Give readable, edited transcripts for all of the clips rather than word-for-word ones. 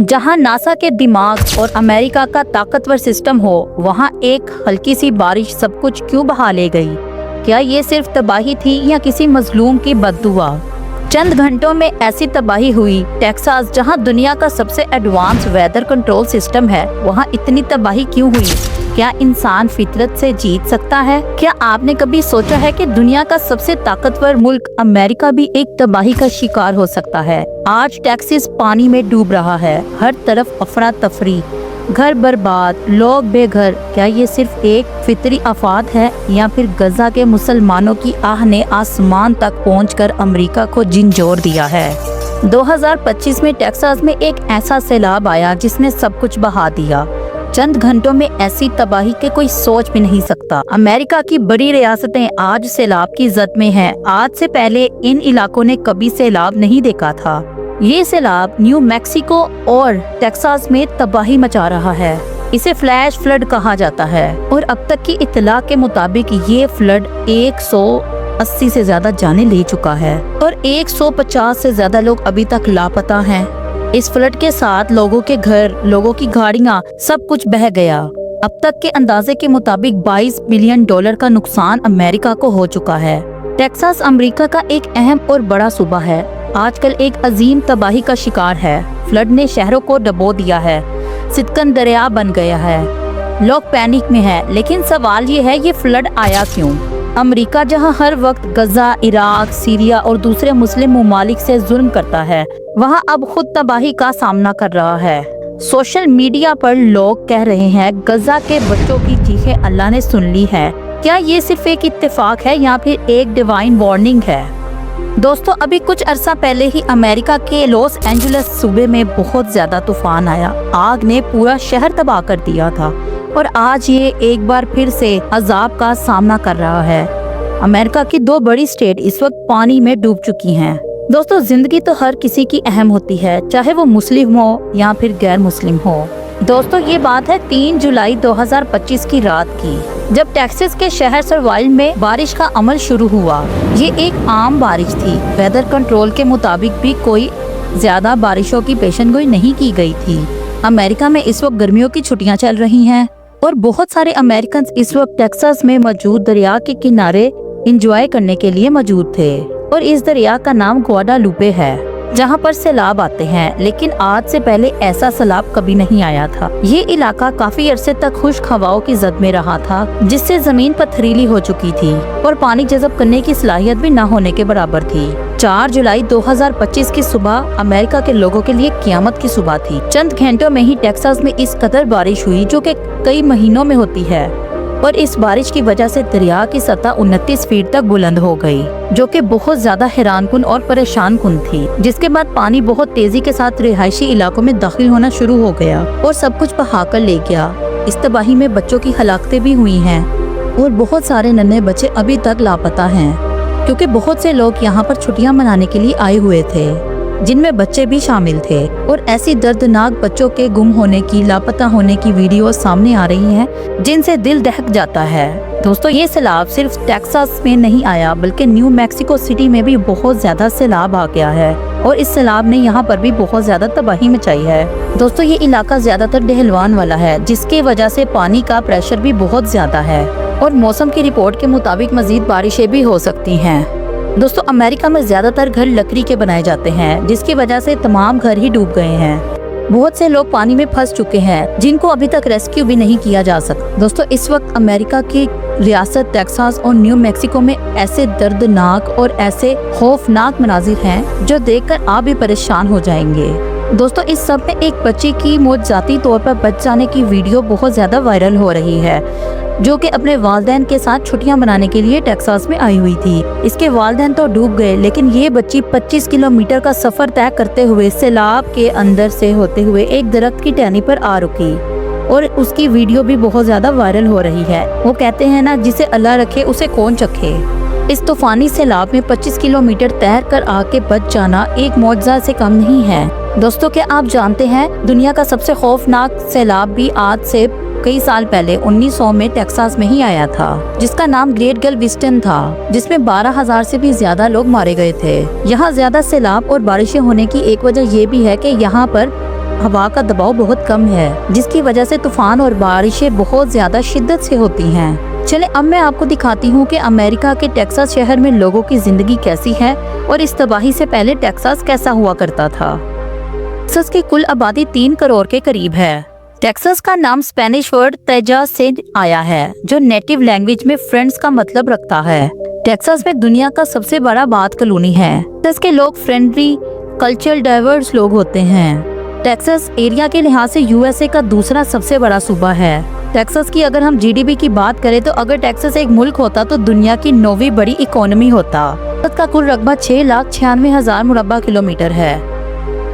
जहां नासा के दिमाग और अमेरिका का ताकतवर सिस्टम हो, वहां एक हल्की सी बारिश सब कुछ क्यों बहा ले गई? क्या ये सिर्फ तबाही थी या किसी मजलूम की बद्दुआ? चंद घंटों में ऐसी तबाही हुई। टेक्सास, जहां दुनिया का सबसे एडवांस वेदर कंट्रोल सिस्टम है, वहां इतनी तबाही क्यों हुई? क्या इंसान फितरत से जीत सकता है? क्या आपने कभी सोचा है कि दुनिया का सबसे ताकतवर मुल्क अमेरिका भी एक तबाही का शिकार हो सकता है? आज टेक्सास पानी में डूब रहा है, हर तरफ अफरा तफरी, घर बर्बाद, लोग बेघर। क्या ये सिर्फ एक फितरी आफत है या फिर गजा के मुसलमानों की आह ने आसमान तक पहुंचकर अमेरिका को झंझोर दिया है? 2025 में टेक्सास में एक ऐसा सैलाब आया जिसने सब कुछ बहा दिया। चंद घंटों में ऐसी तबाही के कोई सोच भी नहीं सकता। अमेरिका की बड़ी रियासतें आज सैलाब की जद में हैं। आज से पहले इन इलाकों ने कभी सैलाब नहीं देखा था। ये सैलाब न्यू मैक्सिको और टेक्सास में तबाही मचा रहा है। इसे फ्लैश फ्लड कहा जाता है और अब तक की इत्तला के मुताबिक ये फ्लड 180 से ज्यादा जाने ले चुका है और 150 से ज्यादा लोग अभी तक लापता हैं। इस फ्लड के साथ लोगों के घर, लोगों की गाड़ियां, सब कुछ बह गया। अब तक के अंदाजे के मुताबिक $22 बिलियन का नुकसान अमेरिका को हो चुका है। टेक्सास अमेरिका का एक अहम और बड़ा सूबा है। आजकल एक अजीम तबाही का शिकार है। फ्लड ने शहरों को डबो दिया है, सितकन दरिया बन गया है, लोग पैनिक में हैं। लेकिन सवाल ये है, ये फ्लड आया क्यों? अमेरिका जहां हर वक्त गजा, इराक, सीरिया और दूसरे मुस्लिम ममालिक से जुल्म करता है, वहां अब खुद तबाही का सामना कर रहा है। सोशल मीडिया पर लोग कह रहे हैं, गजा के बच्चों की चीखें अल्लाह ने सुन ली है। क्या ये सिर्फ एक इत्तेफाक है या फिर एक डिवाइन वार्निंग है? दोस्तों, अभी कुछ अरसा पहले ही अमेरिका के लॉस एंजलिस सूबे में बहुत ज्यादा तूफान आया। आग ने पूरा शहर तबाह कर दिया था और आज ये एक बार फिर से अजाब का सामना कर रहा है। अमेरिका की 2 बड़ी स्टेट इस वक्त पानी में डूब चुकी हैं। दोस्तों, जिंदगी तो हर किसी की अहम होती है, चाहे वो मुस्लिम हो या फिर गैर मुस्लिम हो। दोस्तों, ये बात है 3 जुलाई 2025 की रात की, जब टेक्सास के शहर सरवाइल में बारिश का अमल शुरू हुआ। ये एक आम बारिश थी। वेदर कंट्रोल के मुताबिक भी कोई ज्यादा बारिशों की पेशेनगोई नहीं की गई थी। अमेरिका में इस वक्त गर्मियों की छुट्टियां चल रही हैं और बहुत सारे अमेरिकन इस वक्त टेक्सास में मौजूद दरिया के किनारे एंजॉय करने के लिए मौजूद थे और इस दरिया का नाम ग्वाडालुपे है, जहां पर सैलाब आते हैं। लेकिन आज से पहले ऐसा सैलाब कभी नहीं आया था। ये इलाका काफी अरसे तक खुश्क हवाओं की जद में रहा था, जिससे जमीन पथरीली हो चुकी थी और पानी जज़ब करने की सलाहियत भी न होने के बराबर थी। 4 जुलाई 2025 की सुबह अमेरिका के लोगों के लिए क़यामत की सुबह थी। चंद घंटों में ही टेक्सास में इस कदर बारिश हुई जो कि कई महीनों में होती है और इस बारिश की वजह से दरिया की सतह 29 फीट तक बुलंद हो गई, जो कि बहुत ज्यादा हैरानकुन और परेशान कुन थी। जिसके बाद पानी बहुत तेजी के साथ रिहायशी इलाकों में दाखिल होना शुरू हो गया और सब कुछ बहा कर ले गया। इस तबाही में बच्चों की हलाकतें भी हुई हैं और बहुत सारे नन्हे बच्चे अभी तक लापता हैं, क्योंकि बहुत से लोग यहाँ पर छुट्टियाँ मनाने के लिए आए हुए थे, जिनमें बच्चे भी शामिल थे। और ऐसी दर्दनाक बच्चों के गुम होने की, लापता होने की वीडियो सामने आ रही हैं, जिनसे दिल दहक जाता है। दोस्तों, ये सैलाब सिर्फ टेक्सास में नहीं आया, बल्कि न्यू मैक्सिको सिटी में भी बहुत ज्यादा सैलाब आ गया है और इस सैलाब ने यहाँ पर भी बहुत ज्यादा तबाही मचाई है। दोस्तों, ये इलाका ज्यादातर ढलवान वाला है, जिसकी वजह से पानी का प्रेशर भी बहुत ज्यादा है और मौसम की रिपोर्ट के मुताबिक मजीद बारिशें भी हो सकती हैं। दोस्तों, अमेरिका में ज्यादातर घर लकड़ी के बनाए जाते हैं, जिसकी वजह से तमाम घर ही डूब गए हैं। बहुत से लोग पानी में फंस चुके हैं, जिनको अभी तक रेस्क्यू भी नहीं किया जा सका। दोस्तों, इस वक्त अमेरिका की रियासत टेक्सास और न्यू मैक्सिको में ऐसे दर्दनाक और ऐसे खौफनाक मनाजिर हैं जो देखकर आप भी परेशान हो जाएंगे। दोस्तों, इस सब में एक बच्ची की मौत जाती तौर पर बच जाने की वीडियो बहुत ज्यादा वायरल हो रही है, जो कि अपने वालिदैन के साथ छुट्टियां मनाने के लिए टेक्सास में आई हुई थी। इसके वालिदैन तो डूब गए, लेकिन ये बच्ची 25 किलोमीटर का सफर तय करते हुए सैलाब के अंदर से होते हुए एक दरख्त की टहनी पर आ रुकी और उसकी वीडियो भी बहुत ज्यादा वायरल हो रही है। वो कहते हैं ना, जिसे अल्लाह रखे उसे कौन चखे। इस तूफानी सैलाब में 25 किलोमीटर तैर कर आके बच जाना एक मौजज़ा से कम नहीं है। दोस्तों, क्या आप जानते हैं, दुनिया का सबसे खौफनाक सैलाब भी आज से कई साल पहले 1900 में टेक्सास में ही आया था, जिसका नाम ग्रेट गैल्वेस्टन था, जिसमें 12,000 से भी ज्यादा लोग मारे गए थे। यहाँ ज्यादा सैलाब और बारिशें होने की एक वजह ये भी है कि यहाँ पर हवा का दबाव बहुत कम है, जिसकी वजह से तूफान और बारिशें बहुत ज्यादा शिद्दत से होती हैं। चले अब मैं आपको दिखाती हूँ कि अमेरिका के टेक्सास शहर में लोगों की जिंदगी कैसी है और इस तबाही से पहले टेक्सास कैसा हुआ करता था। टेक्सास की कुल आबादी 3 करोड़ के करीब है। टेक्सास का नाम स्पेनिश वर्ड तेजास से आया है, जो नेटिव लैंग्वेज में फ्रेंड्स का मतलब रखता है। टेक्सास में दुनिया का सबसे बड़ा बाथ कॉलोनी है। टेक्सास के लोग फ्रेंडली, कल्चरल डाइवर्स लोग होते हैं। टेक्सास एरिया के लिहाज से यूएसए का दूसरा सबसे बड़ा सूबा है। टेक्सास की अगर हम जीडीपी की बात करें तो अगर टेक्सास एक मुल्क होता तो दुनिया की 9वीं बड़ी इकोनॉमी होता। टेक्सास का कुल रकबा 6,96,000 मुरब्बा किलोमीटर है।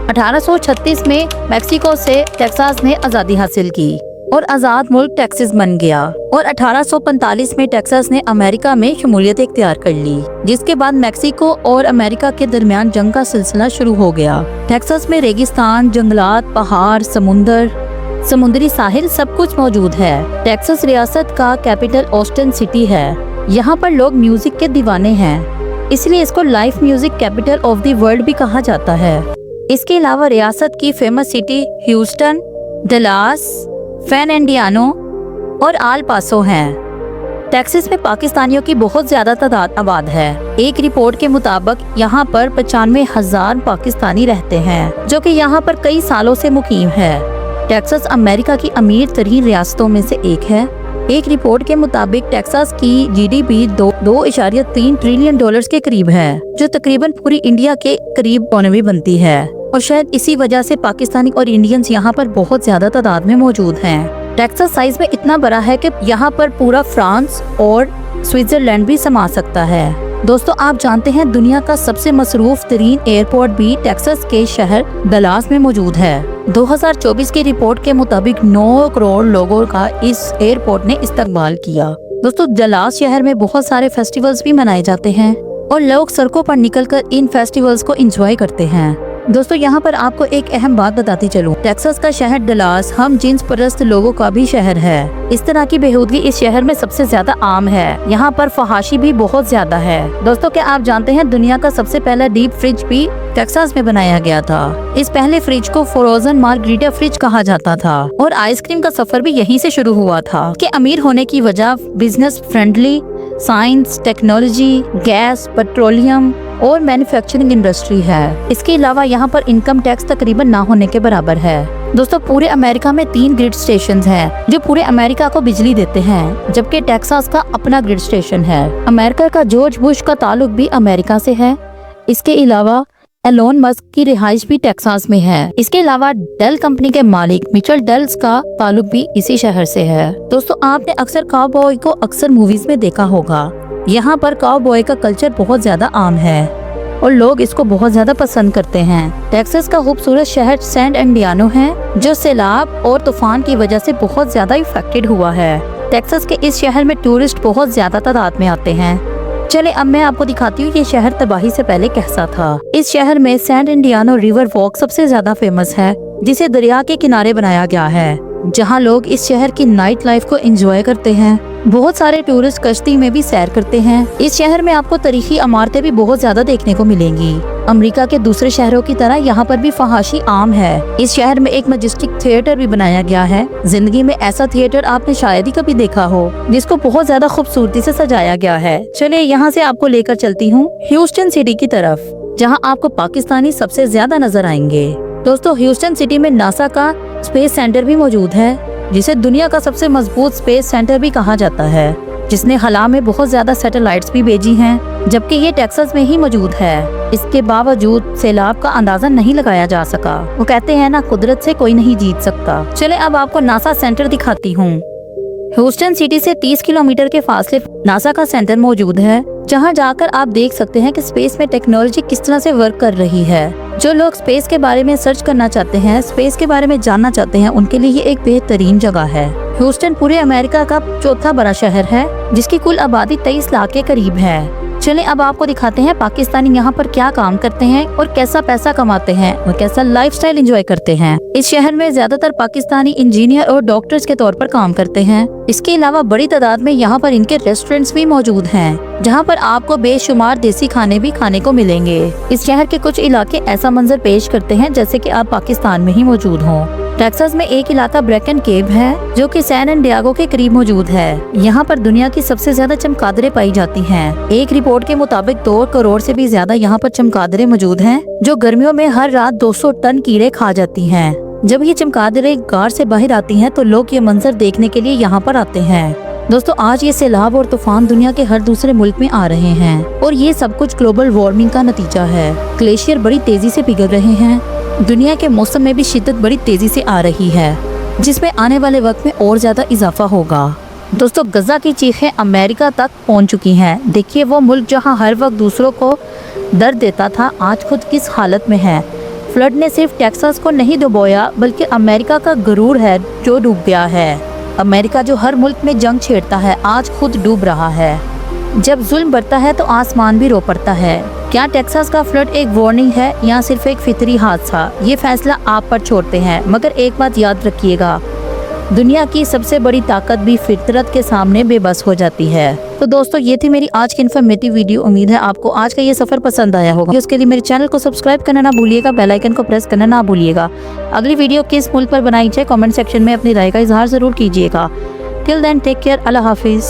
1836 में मैक्सिको से टेक्सास ने आज़ादी हासिल की और आज़ाद मुल्क टेक्सास बन गया और 1845 में टेक्सास ने अमेरिका में शमूलियत इख्तियार कर ली, जिसके बाद मैक्सिको और अमेरिका के दरमियान जंग का सिलसिला शुरू हो गया। टेक्सास में रेगिस्तान, जंगलात, पहाड़, समुद्री साहिल सब कुछ मौजूद है। टेक्सास रियासत का कैपिटल ऑस्टिन सिटी है। यहाँ पर लोग म्यूजिक के दीवाने हैं, इसलिए इसको life music capital of the world भी कहा जाता है। इसके अलावा रियासत की famous city Houston, Dallas, San Antonio और आल पासो हैं। टेक्सास में पाकिस्तानियों की बहुत ज्यादा तादाद आबाद है। एक रिपोर्ट के मुताबिक यहाँ पर 95,000 पाकिस्तानी रहते हैं, जो कि यहाँ पर कई सालों से मुकीम है। टेक्सास अमेरिका की अमीर तरीन रियासतों में से एक है। एक रिपोर्ट के मुताबिक टेक्सास की जीडीपी 2.3 ट्रिलियन डॉलर्स के करीब है, जो तकरीबन पूरी इंडिया के करीब इकोनॉमी बनती है और शायद इसी वजह से पाकिस्तानी और इंडियंस यहाँ पर बहुत ज्यादा तादाद में मौजूद हैं। टेक्सास साइज में इतना बड़ा है कि यहाँ पर पूरा फ्रांस और स्विट्जरलैंड भी समा सकता है। दोस्तों, आप जानते हैं दुनिया का सबसे मसरूफ तरीन एयरपोर्ट भी टेक्सास के शहर डलास में मौजूद है। 2024 की रिपोर्ट के मुताबिक 9 करोड़ लोगों का इस एयरपोर्ट ने इस्तकबाल किया। दोस्तों, डलास शहर में बहुत सारे फेस्टिवल्स भी मनाए जाते हैं और लोग सड़कों पर निकलकर इन फेस्टिवल्स को एंजॉय करते हैं। दोस्तों, यहाँ पर आपको एक अहम बात बताती चलूं, टेक्सास का शहर डलास हम जिन्स परस्त लोगों का भी शहर है। इस तरह की बेहूदगी इस शहर में सबसे ज्यादा आम है। यहाँ पर फहाशी भी बहुत ज्यादा है। दोस्तों, क्या आप जानते हैं दुनिया का सबसे पहला डीप फ्रिज भी टेक्सास में बनाया गया था। इस पहले फ्रिज को फ्रोजन मार्गरीटा फ्रिज कहा जाता था और आइसक्रीम का सफर भी यहीं से शुरू हुआ था। कि अमीर होने की वजह business friendly, science, technology, gas, petroleum और मैन्युफैक्चरिंग इंडस्ट्री है। इसके अलावा यहाँ पर इनकम टैक्स तकरीबन ना होने के बराबर है। दोस्तों, पूरे अमेरिका में 3 ग्रिड स्टेशन हैं जो पूरे अमेरिका को बिजली देते हैं, जबकि टेक्सास का अपना ग्रिड स्टेशन है। अमेरिका का जॉर्ज बुश का ताल्लुक भी अमेरिका से है। इसके अलावा एलोन मस्क की रिहाइश भी टेक्सास में है। इसके अलावा डेल कंपनी के मालिक मिचेल डेल्स का ताल्लुक भी इसी शहर से है। दोस्तों, आपने अक्सर काउबॉय को अक्सर मूवीज में देखा होगा। यहाँ पर काउबॉय का कल्चर बहुत ज्यादा आम है और लोग इसको बहुत ज्यादा पसंद करते हैं। टेक्सास का खूबसूरत शहर सैन एंटोनियो है, जो सैलाब और तूफान की वजह से बहुत ज्यादा इफेक्टेड हुआ है। टेक्सास के इस शहर में टूरिस्ट बहुत ज्यादा तादाद में आते हैं। चले अब मैं आपको दिखाती हूँ ये शहर तबाही से पहले कैसा था। इस शहर में सैन एंटोनियो रिवर वॉक सबसे ज्यादा फेमस है, जिसे दरिया के किनारे बनाया गया है, जहाँ लोग इस शहर की नाइट लाइफ को एंजॉय करते हैं। बहुत सारे टूरिस्ट कश्ती में भी सैर करते हैं। इस शहर में आपको तारीखी इमारतें भी बहुत ज्यादा देखने को मिलेंगी। अमेरिका के दूसरे शहरों की तरह यहाँ पर भी फहाशी आम है। इस शहर में एक मैजेस्टिक थिएटर भी बनाया गया है। जिंदगी में ऐसा थिएटर आपने शायद ही कभी देखा हो, जिसको बहुत ज्यादा खूबसूरती से सजाया गया है। चलिए यहाँ से आपको लेकर चलती हूँ ह्यूस्टन सिटी की तरफ, जहाँ आपको पाकिस्तानी सबसे ज्यादा नजर आएंगे। दोस्तों, ह्यूस्टन सिटी में नासा का स्पेस सेंटर भी मौजूद है, जिसे दुनिया का सबसे मजबूत स्पेस सेंटर भी कहा जाता है, जिसने खला में बहुत ज्यादा सैटेलाइट्स भी भेजी हैं, जबकि ये टेक्सास में ही मौजूद है। इसके बावजूद सैलाब का अंदाजा नहीं लगाया जा सका। वो कहते हैं ना, कुदरत से कोई नहीं जीत सकता। चले अब आपको नासा सेंटर दिखाती हूँ। ह्यूस्टन सिटी से 30 किलोमीटर के फासले नासा का सेंटर मौजूद है, जहां जाकर आप देख सकते हैं कि स्पेस में टेक्नोलॉजी किस तरह से वर्क कर रही है। जो लोग स्पेस के बारे में सर्च करना चाहते हैं, स्पेस के बारे में जानना चाहते हैं, उनके लिए ये एक बेहतरीन जगह है। ह्यूस्टन पूरे अमेरिका का चौथा बड़ा शहर है, जिसकी कुल आबादी 23 लाख के करीब है। चलें अब आपको दिखाते हैं पाकिस्तानी यहाँ पर क्या काम करते हैं और कैसा पैसा कमाते हैं और कैसा लाइफस्टाइल एंजॉय करते हैं। इस शहर में ज्यादातर पाकिस्तानी इंजीनियर और डॉक्टर्स के तौर पर काम करते हैं। इसके अलावा बड़ी तादाद में यहाँ पर इनके रेस्टोरेंट्स भी मौजूद हैं, जहाँ पर आपको बेशुमार देसी खाने भी खाने को मिलेंगे। इस शहर के कुछ इलाके ऐसा मंजर पेश करते हैं जैसे कि आप पाकिस्तान में ही मौजूद हों। टेक्सास में एक इलाका ब्रेकन केव है जो कि सैन एंड डिएगो के करीब मौजूद है। यहाँ पर दुनिया की सबसे ज्यादा चमगादड़ें पाई जाती हैं। एक रिपोर्ट के मुताबिक 2 करोड़ से भी ज्यादा यहाँ पर चमगादड़ें मौजूद हैं, जो गर्मियों में हर रात 200 टन कीड़े खा जाती हैं। जब ये चमगादड़ें गार से बाहर आती हैं तो लोग ये मंजर देखने के लिए यहाँ पर आते हैं। दोस्तों आज ये सैलाब और तूफान दुनिया के हर दूसरे मुल्क में आ रहे हैं और ये सब कुछ ग्लोबल वार्मिंग का नतीजा है। ग्लेशियर बड़ी तेजी से पिघल रहे हैं। दुनिया के मौसम में भी शिद्दत बड़ी तेजी से आ रही है, जिसमें आने वाले वक्त में और ज्यादा इजाफा होगा। दोस्तों गजा की चीखें अमेरिका तक पहुंच चुकी हैं। देखिए वो मुल्क जहां हर वक्त दूसरों को दर्द देता था, आज खुद किस हालत में है। फ्लड ने सिर्फ टेक्सास को नहीं डुबोया, बल्कि अमेरिका का गरूर है जो डूब गया है। अमेरिका जो हर मुल्क में जंग छेड़ता है, आज खुद डूब रहा है। जब जुल्म बढ़ता है तो आसमान भी रो पड़ता है। क्या टेक्सास का फ्लड एक वार्निंग है या सिर्फ एक फितरी हादसा? ये फैसला आप पर छोड़ते हैं, मगर एक बात याद रखिएगा, दुनिया की सबसे बड़ी ताकत भी फितरत के सामने बेबस हो जाती है। तो दोस्तों ये थी मेरी आज की इन्फॉर्मेटिव वीडियो। उम्मीद है आपको आज का ये सफर पसंद आया होगा। उसके लिए मेरे चैनल को सब्सक्राइब करना ना भूलिएगा, बेल आइकन को प्रेस करना ना भूलिएगा। अगली वीडियो किस मुल्क पर बनाई जाए कमेंट सेक्शन में अपनी राय का इजहार जरूर कीजिएगा। टिल देन टेक केयर, अल्लाह हाफिज।